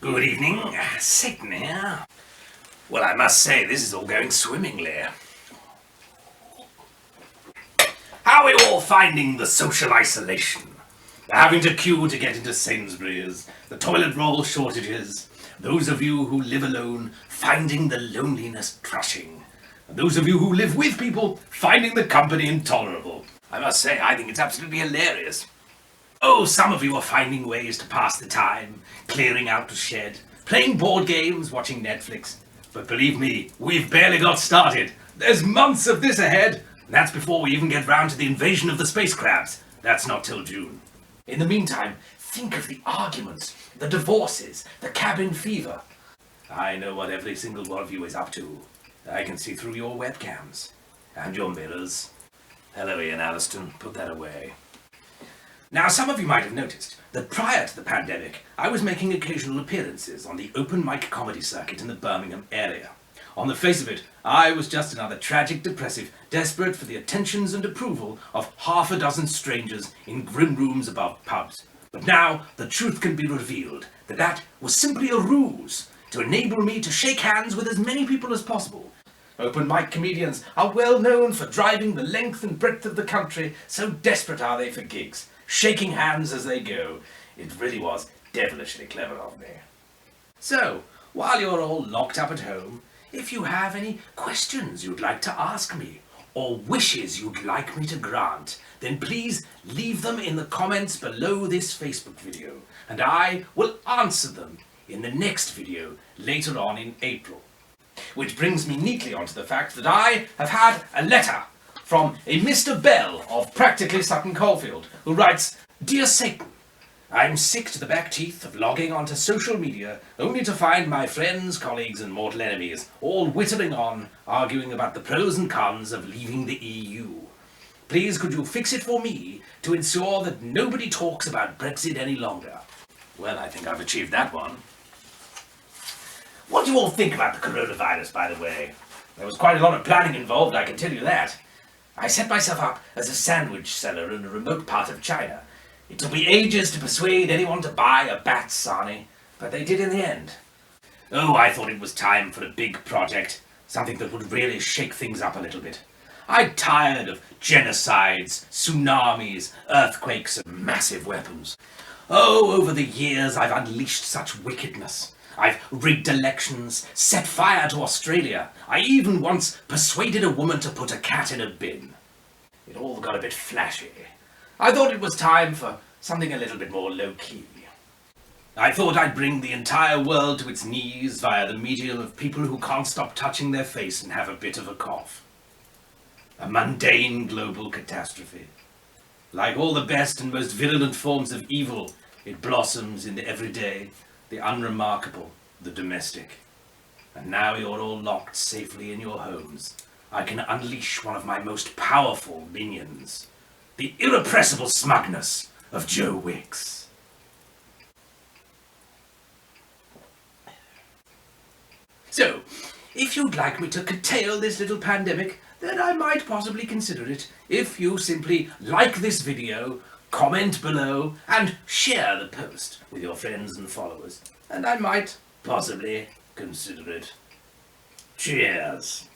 Good evening, Satan here. Well, I must say, this is all going swimmingly. How are you all finding the social isolation? Having to queue to get into Sainsbury's, the toilet roll shortages, those of you who live alone finding the loneliness crushing, and those of you who live with people finding the company intolerable. I must say, I think it's absolutely hilarious. Oh, some of you are finding ways to pass the time, clearing out the shed, playing board games, watching Netflix. But believe me, we've barely got started. There's months of this ahead. And that's before we even get round to the invasion of the space crabs. That's not till June. In the meantime, think of the arguments, the divorces, the cabin fever. I know what every single one of you is up to. I can see through your webcams and your mirrors. Hello, Ian Alliston. Put that away. Now, some of you might have noticed that prior to the pandemic, I was making occasional appearances on the open mic comedy circuit in the Birmingham area. On the face of it, I was just another tragic depressive, desperate for the attentions and approval of half a dozen strangers in grim rooms above pubs. But now, the truth can be revealed that was simply a ruse to enable me to shake hands with as many people as possible. Open mic comedians are well known for driving the length and breadth of the country, so desperate are they for gigs, shaking hands as they go. It really was devilishly clever of me. So, while you're all locked up at home, if you have any questions you'd like to ask me, or wishes you'd like me to grant, then please leave them in the comments below this Facebook video, and I will answer them in the next video later on in April. Which brings me neatly onto the fact that I have had a letter from a Mr. Bell of practically Sutton Coldfield, who writes, "Dear Satan, I'm sick to the back teeth of logging onto social media only to find my friends, colleagues and mortal enemies all whittling on, arguing about the pros and cons of leaving the EU. Please could you fix it for me to ensure that nobody talks about Brexit any longer?" Well, I think I've achieved that one. What do you all think about the coronavirus, by the way? There was quite a lot of planning involved, I can tell you that. I set myself up as a sandwich seller in a remote part of China. It took me ages to persuade anyone to buy a bat sarnie, but they did in the end. Oh, I thought it was time for a big project, something that would really shake things up a little bit. I'm tired of genocides, tsunamis, earthquakes, and massive weapons. Oh, over the years I've unleashed such wickedness. I've rigged elections, set fire to Australia. I even once persuaded a woman to put a cat in a bin. It all got a bit flashy. I thought it was time for something a little bit more low-key. I thought I'd bring the entire world to its knees via the medium of people who can't stop touching their face and have a bit of a cough. A mundane global catastrophe. Like all the best and most virulent forms of evil, it blossoms in the everyday, the unremarkable, the domestic. And now you're all locked safely in your homes. I can unleash one of my most powerful minions. The irrepressible smugness of Joe Wicks. So, if you'd like me to curtail this little pandemic, then I might possibly consider it if you simply like this video, comment below, and share the post with your friends and followers. And I might possibly consider it. Cheers.